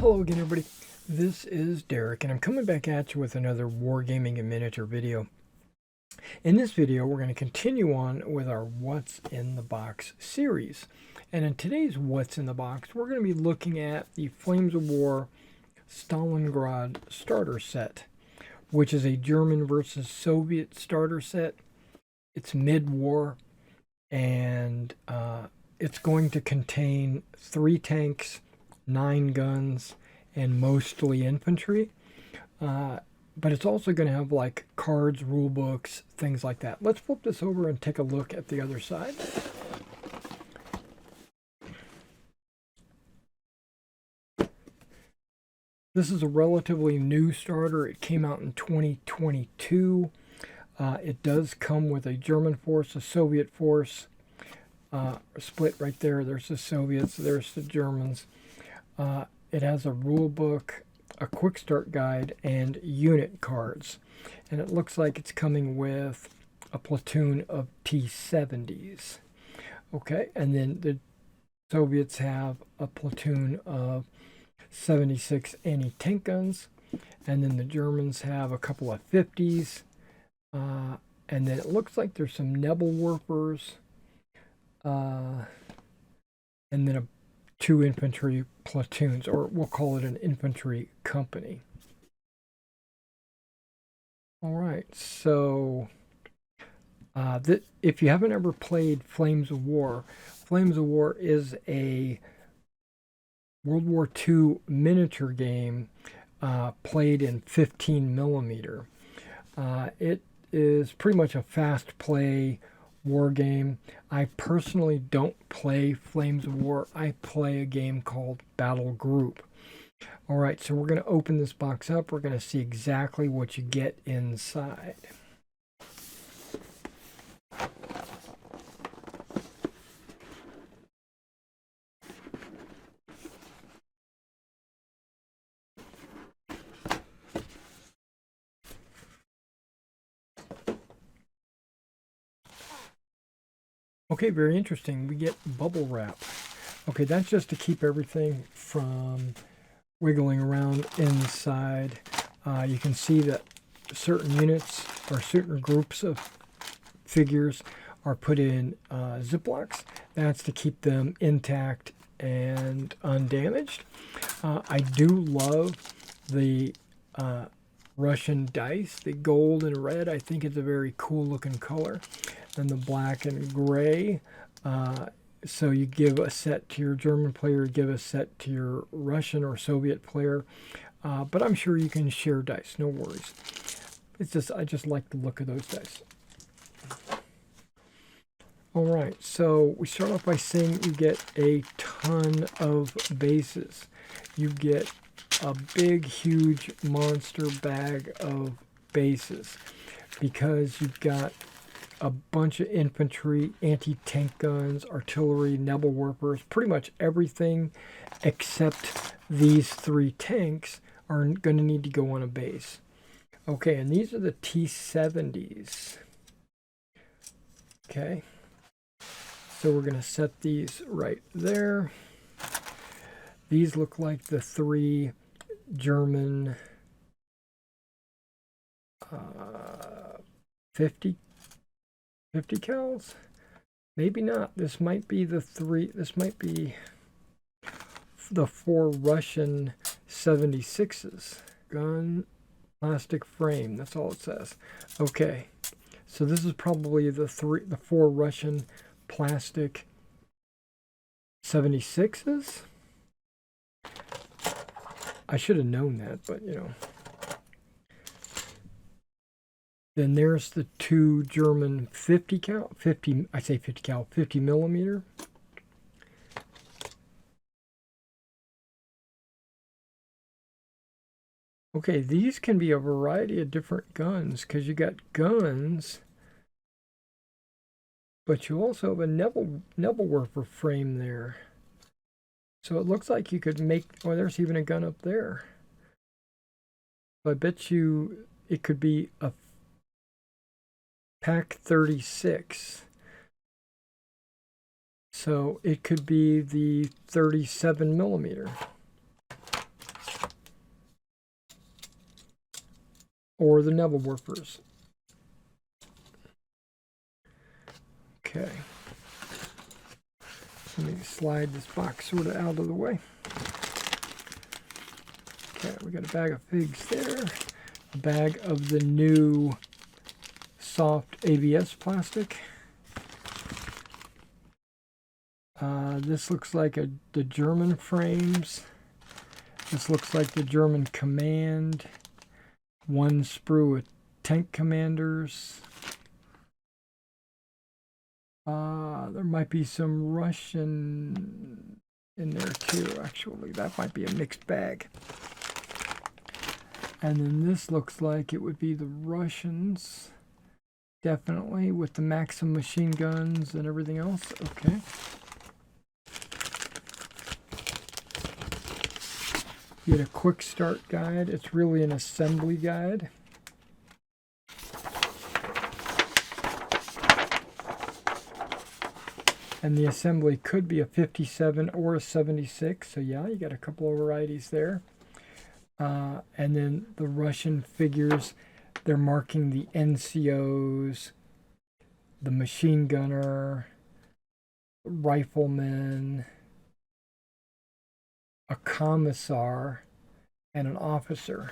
Hello again, everybody. This is Derek, and I'm coming back at you with another Wargaming and Miniature video. In this video, we're going to continue on with our What's in the Box series. And in today's What's in the Box, we're going to be looking at the Flames of War Stalingrad starter set, which is a German versus Soviet starter set. It's mid-war, and it's going to contain 3 tanks, 9 guns, and mostly infantry. But it's also going to have like cards, rule books, things like that. Let's flip this over and take a look at the other side. This is a relatively new starter. It came out in 2022. It does come with a German force, a Soviet force. Split right there. There's the Soviets, there's the Germans. It has a rule book, a quick start guide, and unit cards. And it looks like it's coming with a platoon of T-70s. Okay, and then the Soviets have a platoon of 76 anti-tank guns. And then the Germans have a couple of 50s. And then it looks like there's some Nebelwerfers. And then 2 infantry platoons, or we'll call it an infantry company. All right, so if you haven't ever played Flames of War is a World War II miniature game played in 15mm. It is pretty much a fast play war game. I personally don't play Flames of War. I play a game called Battle Group. All right, so we're going to open this box up. We're going to see exactly what you get inside. Okay, very interesting. We get bubble wrap. Okay, that's just to keep everything from wiggling around inside. You can see that certain units or certain groups of figures are put in Ziplocs. That's to keep them intact and undamaged. I do love the Russian dice, the gold and red. I think it's a very cool looking color. And the black and gray. So you give a set to your German player, give a set to your Russian or Soviet player. But I'm sure you can share dice, no worries. It's just, I just like the look of those dice. All right, so we start off by saying you get a ton of bases. You get a big, huge monster bag of bases because you've got a bunch of infantry, anti-tank guns, artillery, Nebelwerfers, pretty much everything except these 3 tanks are going to need to go on a base. Okay, and these are the T-70s. Okay, so we're going to set these right there. These look like the 3 German 50 cals? Maybe not. This might be the 3. This might be the 4 Russian 76s. Gun, plastic frame. That's all it says. Okay. So this is probably the 4 Russian plastic 76s. I should have known that, but you know. Then there's the 2 German 50 50mm. Okay, these can be a variety of different guns because you got guns, but you also have a Nebelwerfer frame there. So it looks like you could make, oh, there's even a gun up there. So I bet you it could be a Pack 36. So it could be the 37mm. or the Nebelwerfers. Okay. Let me slide this box sort of out of the way. Okay, we got a bag of figs there. A bag of the new soft ABS plastic. This looks like the German frames. This looks like the German Command. One sprue with tank commanders. There might be some Russian in there too, actually. That might be a mixed bag. And then this looks like it would be the Russians. Definitely, with the Maxim machine guns and everything else. Okay. You get a quick start guide. It's really an assembly guide. And the assembly could be a 57 or a 76. So yeah, you got a couple of varieties there. And then the Russian figures, they're marking the NCOs, the machine gunner, rifleman, a commissar, and an officer.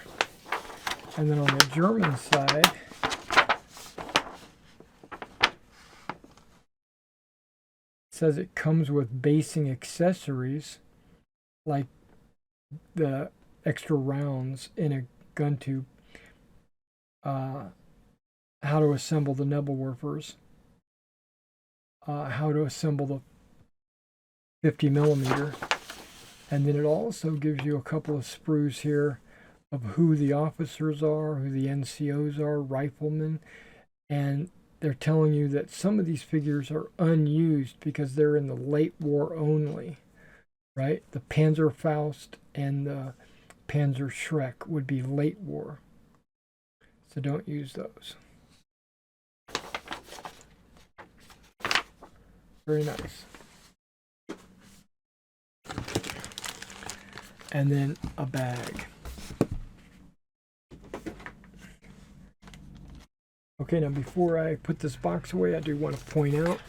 And then on the German side, it says it comes with basing accessories like the extra rounds in a gun tube, how to assemble the Nebelwerfers, how to assemble the 50 millimeter, and then it also gives you a couple of sprues here of who the officers are, who the NCOs are, riflemen, and they're telling you that some of these figures are unused because they're in the late war only, right? The Panzerfaust and the Panzer Schreck would be late war. So don't use those. Very nice. And then a bag. Okay, now before I put this box away, I do want to point out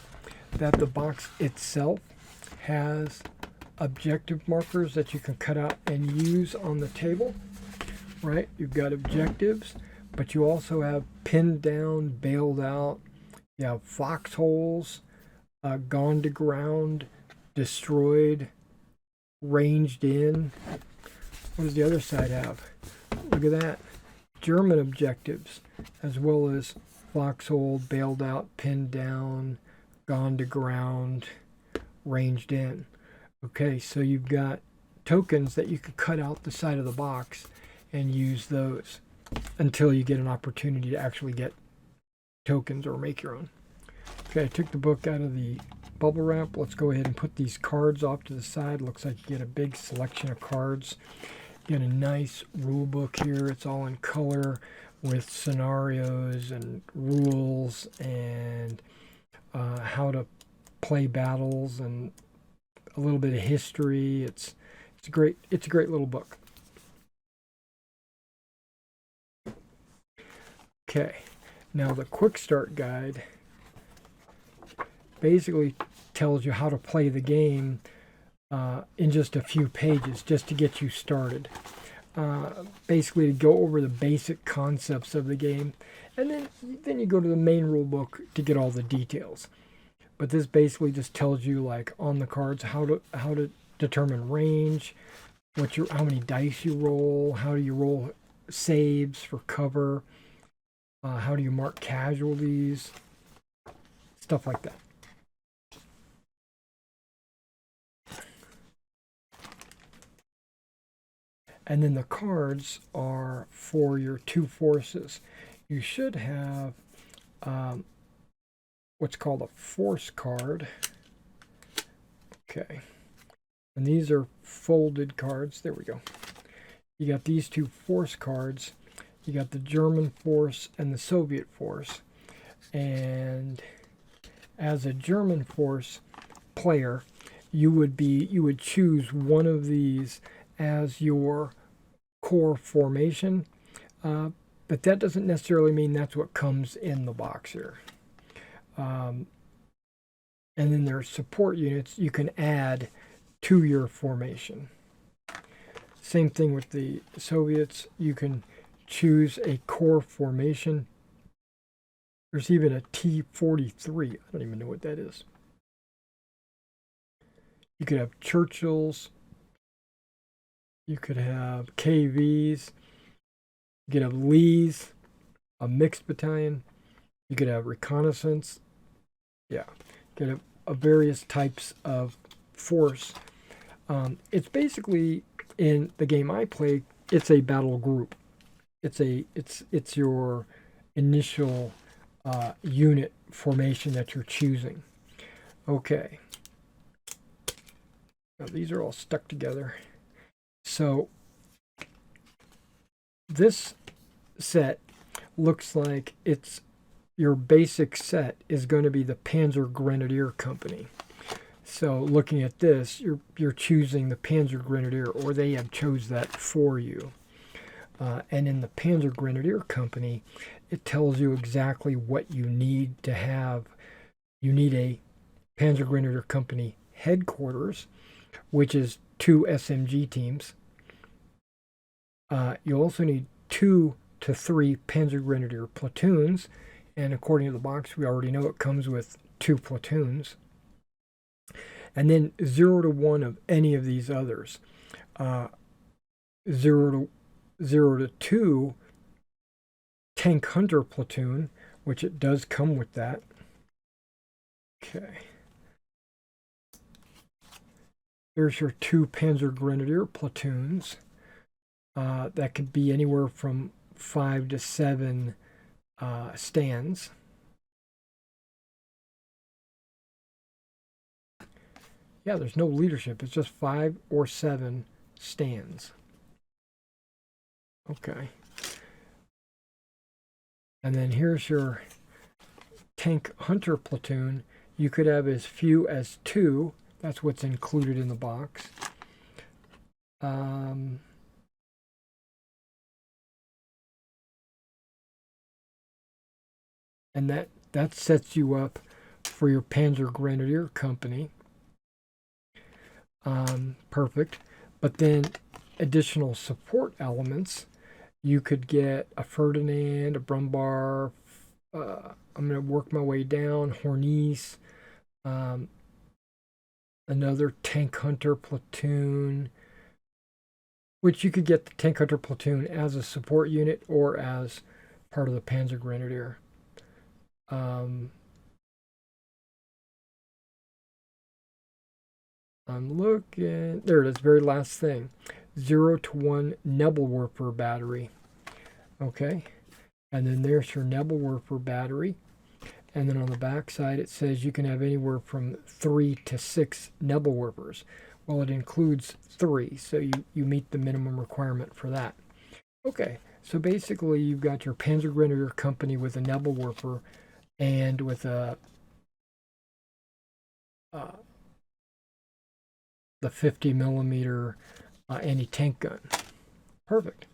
that the box itself has objective markers that you can cut out and use on the table, right? You've got objectives, but you also have pinned down, bailed out, you have foxholes, gone to ground, destroyed, ranged in. What does the other side have? Look at that. German objectives, as well as foxhole, bailed out, pinned down, gone to ground, ranged in. Okay, so you've got tokens that you could cut out the side of the box and use those until you get an opportunity to actually get tokens or make your own. Okay, I took the book out of the bubble wrap. Let's go ahead and put these cards off to the side. Looks like you get a big selection of cards. You get a nice rule book here. It's all in color with scenarios and rules and how to play battles and a little bit of history. It's a great little book. Okay, now the quick start guide basically tells you how to play the game in just a few pages, just to get you started. Basically to go over the basic concepts of the game, and then you go to the main rule book to get all the details. But this basically just tells you, like, on the cards how to determine range, how many dice you roll, how do you roll saves for cover, how do you mark casualties, stuff like that. And then the cards are for your two forces. You should have what's called a force card. Okay. And these are folded cards. There we go. You got these two force cards. You got the German force and the Soviet force. And as a German force player, you would choose one of these as your core formation. but that doesn't necessarily mean that's what comes in the box here. And then there's support units you can add to your formation. Same thing with the Soviets. You can choose a core formation. There's even a T-43. I don't even know what that is. You could have Churchills. You could have KVs. You could have Lees, a mixed battalion. You could have reconnaissance. Yeah, you could have various types of force. It's basically, in the game I play, it's a battle group. It's your initial unit formation that you're choosing. Okay. Now these are all stuck together. So this set looks like it's your basic set is going to be the Panzer Grenadier Company. So looking at this, you're choosing the Panzer Grenadier, or they have chose that for you. And in the Panzer Grenadier Company, it tells you exactly what you need to have. You need a Panzer Grenadier Company headquarters, which is 2 SMG teams. You also need 2 to 3 Panzer Grenadier platoons, and according to the box, we already know it comes with 2 platoons. And then 0 to 1 of any of these others. 0 to 2 Tank Hunter platoon, which it does come with that. Okay. There's your 2 Panzer Grenadier platoons. That could be anywhere from 5 to 7 stands. Yeah, there's no leadership. It's just 5 or 7 stands. Okay. And then here's your Tank Hunter platoon. You could have as few as 2. That's what's included in the box. And that sets you up for your Panzer Grenadier Company. Perfect. But then additional support elements, you could get a Ferdinand, a Brumbar. I'm going to work my way down. Hornice, another Tank Hunter platoon, which you could get the Tank Hunter platoon as a support unit or as part of the Panzer Grenadier. I'm looking. There it is, very last thing. 0 to 1 Nebelwerfer battery. Okay. And then there's your Nebelwerfer battery. And then on the back side, it says you can have anywhere from 3 to 6 Nebelwerfers. Well, it includes 3, so you meet the minimum requirement for that. Okay, so basically you've got your Panzer Grenadier Company with a Nebelwerfer and with a the 50 millimeter anti-tank gun. Perfect.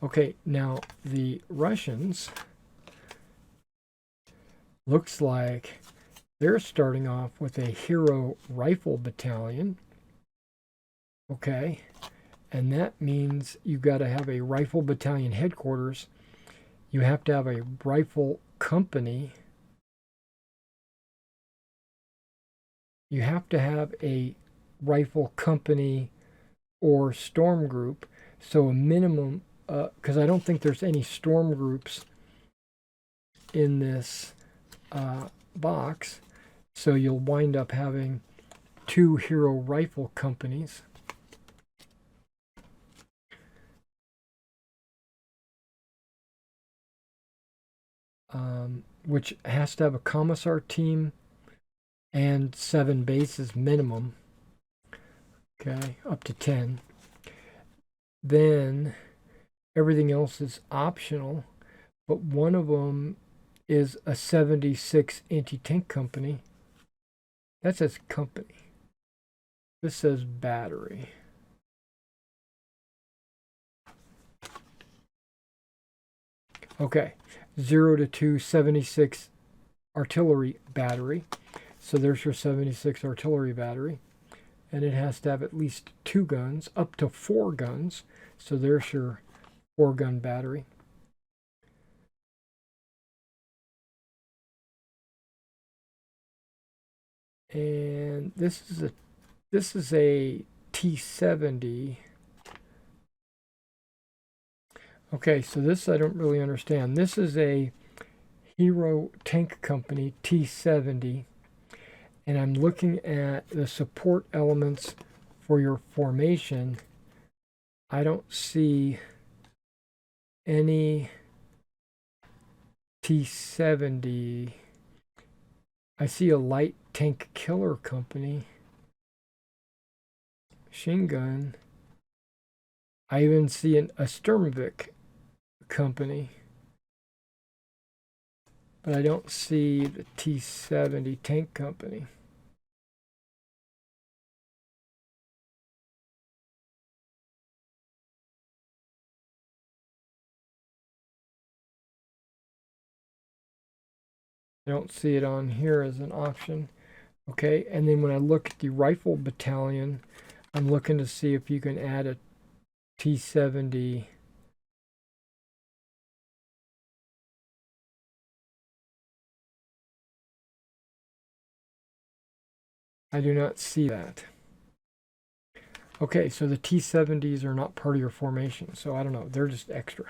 Okay, now the Russians, looks like they're starting off with a Hero Rifle Battalion. Okay, and that means you've got to have a Rifle Battalion headquarters. You have to have a Rifle Company. You have to have a Rifle Company or Storm Group. So a minimum, because I don't think there's any Storm Groups in this box. So you'll wind up having 2 Hero Rifle Companies. Which has to have a Commissar team and 7 bases minimum. Okay, up to 10. Then everything else is optional, but one of them is a 76 anti-tank company. That says company. This says battery. Okay, 0 to 2, 76 artillery battery. So there's your 76 artillery battery. And it has to have at least 2 guns, up to 4 guns. So there's your 4-gun battery. And this is a T-70. Okay, so this I don't really understand. This is a Hero Tank Company T-70, and I'm looking at the support elements for your formation. I don't see any T-70. I see a Light Tank Killer Company machine gun. I even see a Sturmvik company, but I don't see the T-70 tank company. I don't see it on here as an option. Okay, and then when I look at the rifle battalion, I'm looking to see if you can add a T-70. I do not see that. Okay, so the T-70s are not part of your formation, so I don't know. They're just extra.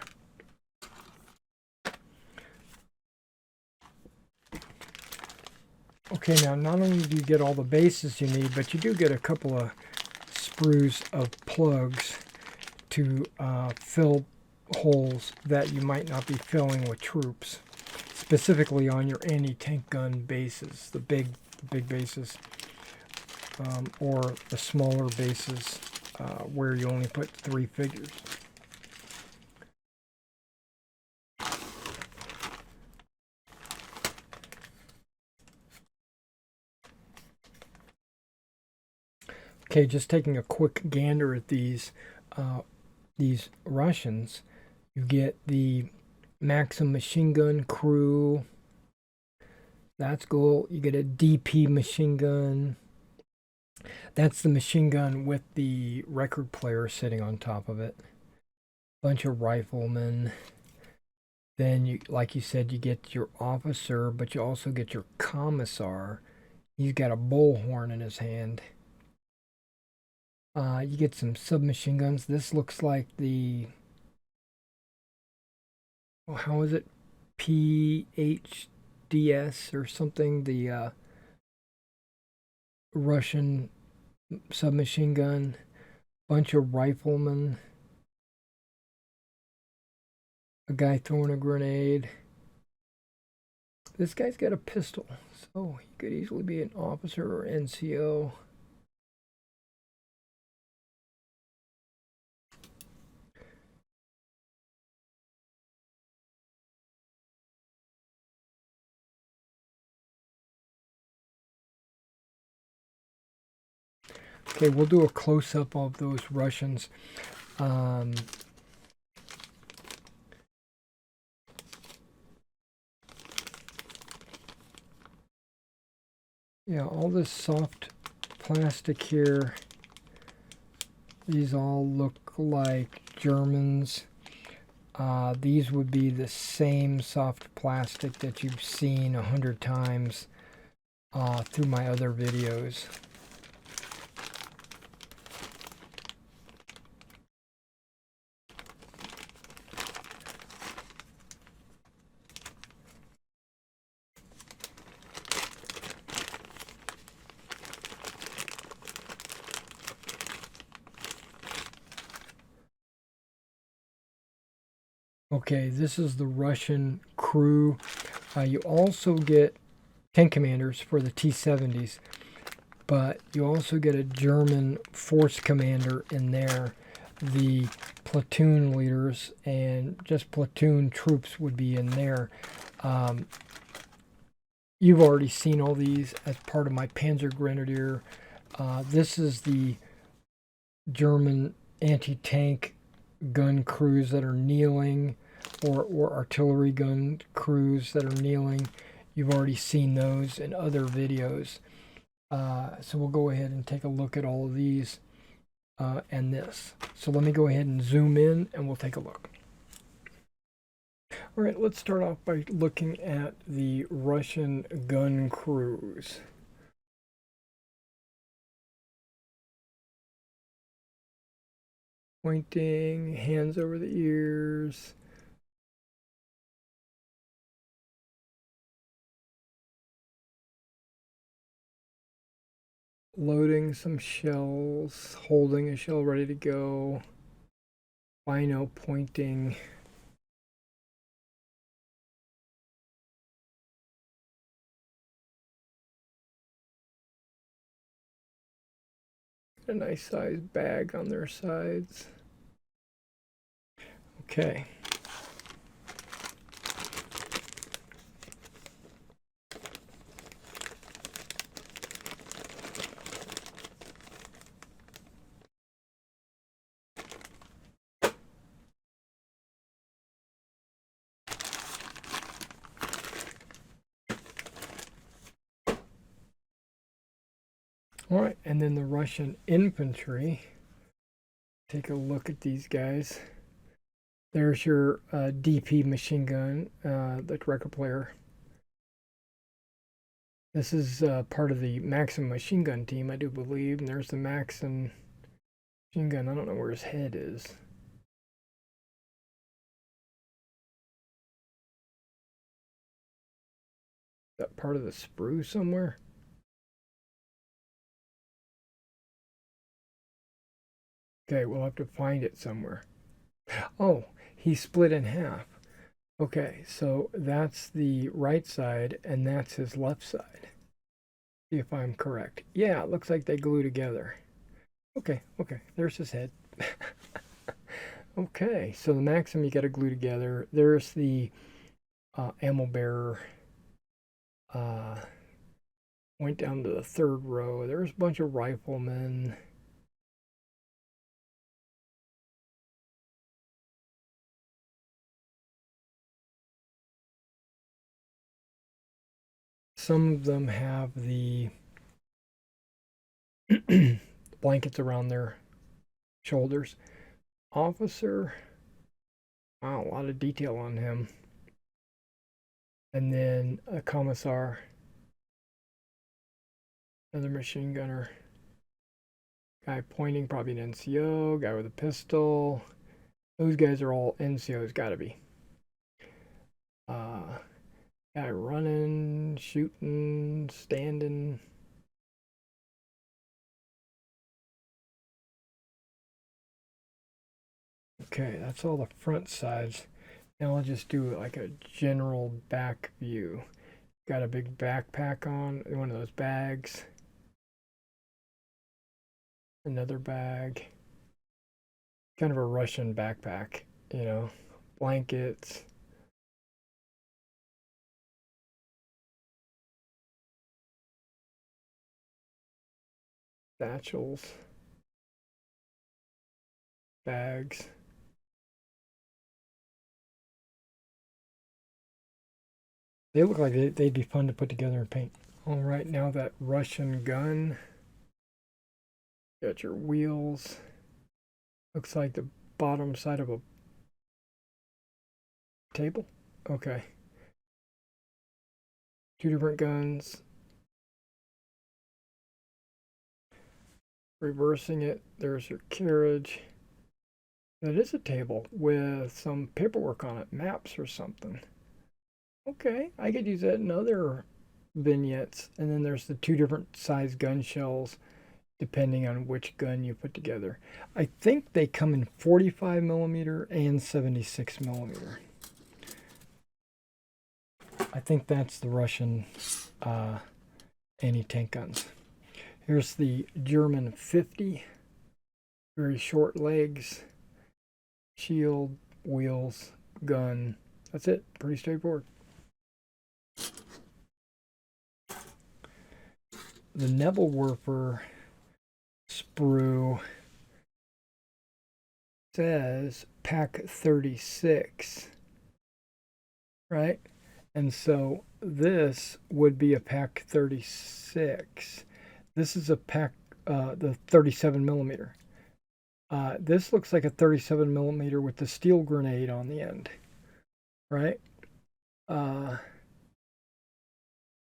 Okay, now not only do you get all the bases you need, but you do get a couple of sprues of plugs to fill holes that you might not be filling with troops, specifically on your anti-tank gun bases, the big bases, or the smaller bases where you only put 3 figures. Okay, just taking a quick gander at these Russians, you get the Maxim machine gun crew. That's cool. You get a DP machine gun. That's the machine gun with the record player sitting on top of it. Bunch of riflemen. Then, you, like you said, you get your officer, but you also get your commissar. He's got a bullhorn in his hand. You get some submachine guns. This looks like the, oh, how is it? PHDS or something. The Russian submachine gun. Bunch of riflemen. A guy throwing a grenade. This guy's got a pistol, so he could easily be an officer or NCO. Okay, we'll do a close-up of those Russians. Yeah, all this soft plastic here, these all look like Germans. These would be the same soft plastic that you've seen 100 times through my other videos. Okay, this is the Russian crew. You also get tank commanders for the T-70s, but you also get a German force commander in there. The platoon leaders and just platoon troops would be in there. You've already seen all these as part of my Panzer Grenadier. This is the German anti-tank gun crews that are kneeling or artillery gun crews that are kneeling. You've already seen those in other videos. So we'll go ahead and take a look at all of these and this. So let me go ahead and zoom in and we'll take a look. All right, let's start off by looking at the Russian gun crews. Pointing, hands over the ears. Loading some shells, holding a shell ready to go. Bino pointing. A nice sized bag on their sides. Okay. All right, and then the Russian infantry. Take a look at these guys. There's your DP machine gun, the record player. This is part of the Maxim machine gun team, I do believe. And there's the Maxim machine gun. I don't know where his head is. Is that part of the sprue somewhere? Okay, we'll have to find it somewhere. Oh, he's split in half. Okay, so that's the right side, and that's his left side. See if I'm correct. Yeah, it looks like they glue together. Okay, there's his head. Okay, so the Maxim you got to glue together. There's the ammo bearer. Went down to the third row. There's a bunch of riflemen. Some of them have the blankets around their shoulders. Officer, wow, a lot of detail on him. And then a commissar, another machine gunner. Guy pointing, probably an NCO. Guy with a pistol. Those guys are all NCOs, gotta be. Guy running, shooting, standing. Okay, that's all the front sides. Now I'll just do like a general back view. Got a big backpack on, one of those bags. Another bag. Kind of a Russian backpack, you know. Blankets. Satchels. Bags. They look like they'd be fun to put together and paint. All right, now that Russian gun. Got your wheels. Looks like the bottom side of a table. Okay. Two different guns. Reversing it, there's your carriage. That is a table with some paperwork on it, maps or something. Okay, I could use that in other vignettes. And then there's the two different size gun shells depending on which gun you put together. I think they come in 45 millimeter and 76 millimeter. I think that's the Russian anti-tank guns. Here's the German 50. Very short legs, shield, wheels, gun. That's it. Pretty straightforward. The Nebelwerfer sprue says pack 36. right? And so this would be a pack 36. This is a pack, the 37 millimeter. This looks like a 37 millimeter with the steel grenade on the end, right? Uh,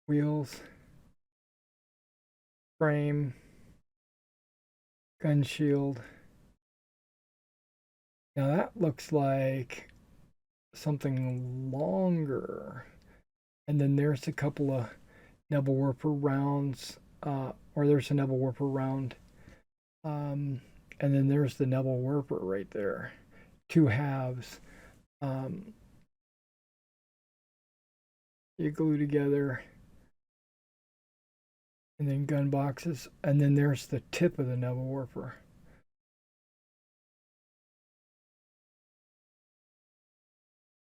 Wheels, frame, gun shield. Now that looks like something longer. And then there's a couple of Nebelwerfer rounds, or there's a Nebelwerfer round. And then there's the Nebelwerfer right there. Two halves. You glue together. And then gun boxes. And then there's the tip of the Nebelwerfer.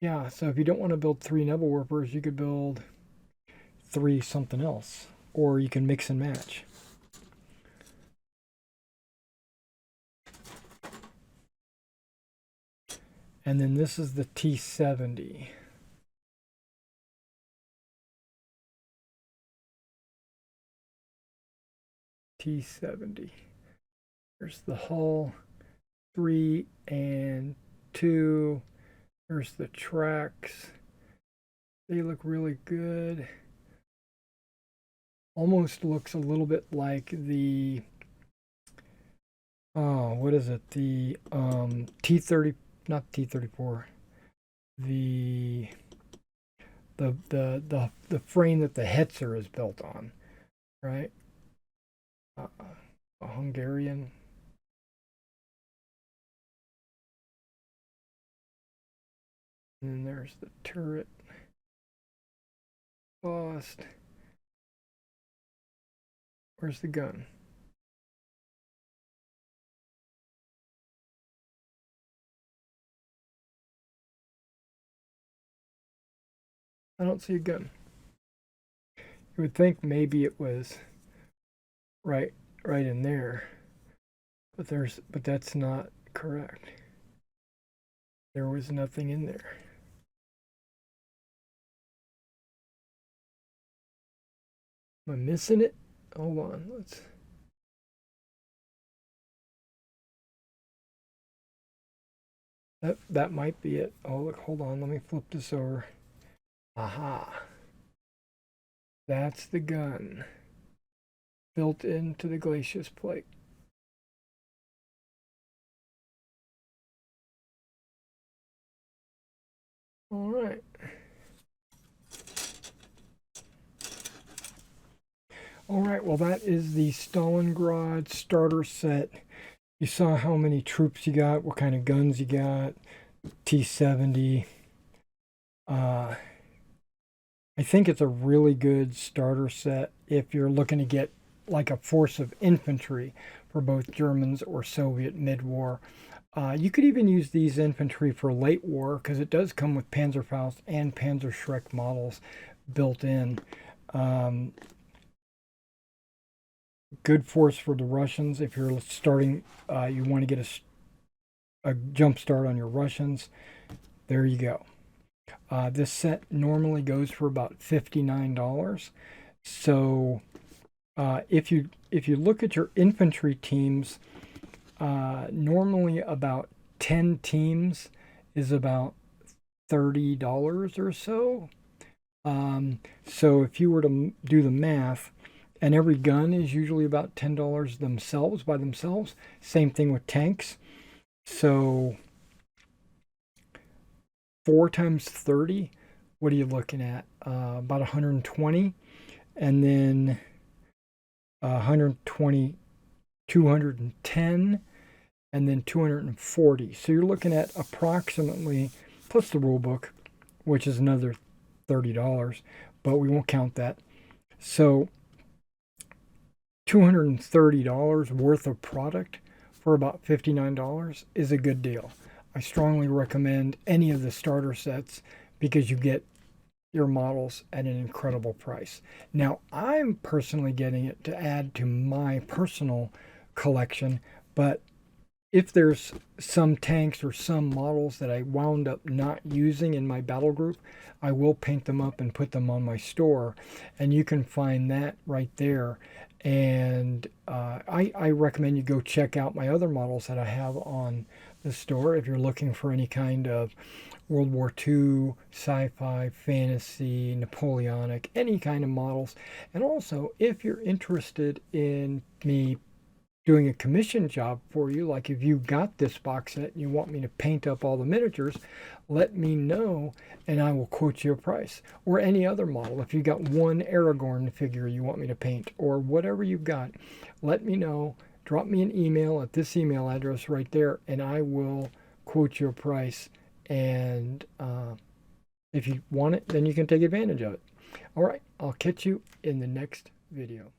Yeah, so if you don't want to build 3 Nebelwerfers, you could build 3 something else. Or you can mix and match. And then this is the T70. T70. There's the hull, 3 and 2. There's the tracks. They look really good. Almost looks a little bit like the, what is it? The T30, not T34. The frame that the Hetzer is built on, right? A Hungarian. And then there's the turret. Bust. Where's the gun? I don't see a gun. You would think maybe it was right in there. But that's not correct. There was nothing in there. Am I missing it? Hold on, let's. That might be it. Oh look, hold on, let me flip this over. Aha. That's the gun built into the glacis plate. All right. All right, well, that is the Stalingrad starter set. You saw how many troops you got, what kind of guns you got, T70. I think it's a really good starter set if you're looking to get like a force of infantry for both Germans or Soviet mid-war. You could even use these infantry for late war because it does come with Panzerfaust and Panzerschreck models built in. Good force for the Russians if you're starting, you want to get a jump start on your Russians. There you go. This set normally goes for about $59. So if you look at your infantry teams, normally about 10 teams is about $30 or so. So if you were to do the math, and every gun is usually about $10 themselves by themselves. Same thing with tanks. So 4 times 30, what are you looking at? About 120, and then 120, 210, and then 240. So you're looking at approximately, plus the rule book, which is another $30, but we won't count that. So $230 worth of product for about $59 is a good deal. I strongly recommend any of the starter sets because you get your models at an incredible price. Now, I'm personally getting it to add to my personal collection, but if there's some tanks or some models that I wound up not using in my battle group, I will paint them up and put them on my store, and you can find that right there. And I recommend you go check out my other models that I have on the store if you're looking for any kind of World War II, sci-fi, fantasy, Napoleonic, any kind of models. And also, if you're interested in me doing a commission job for you, like if you got this box set and you want me to paint up all the miniatures, let me know and I will quote you a price. Or any other model. If you got one Aragorn figure you want me to paint, or whatever you've got, let me know. Drop me an email at this email address right there, and I will quote you a price. And if you want it, then you can take advantage of it. All right, I'll catch you in the next video.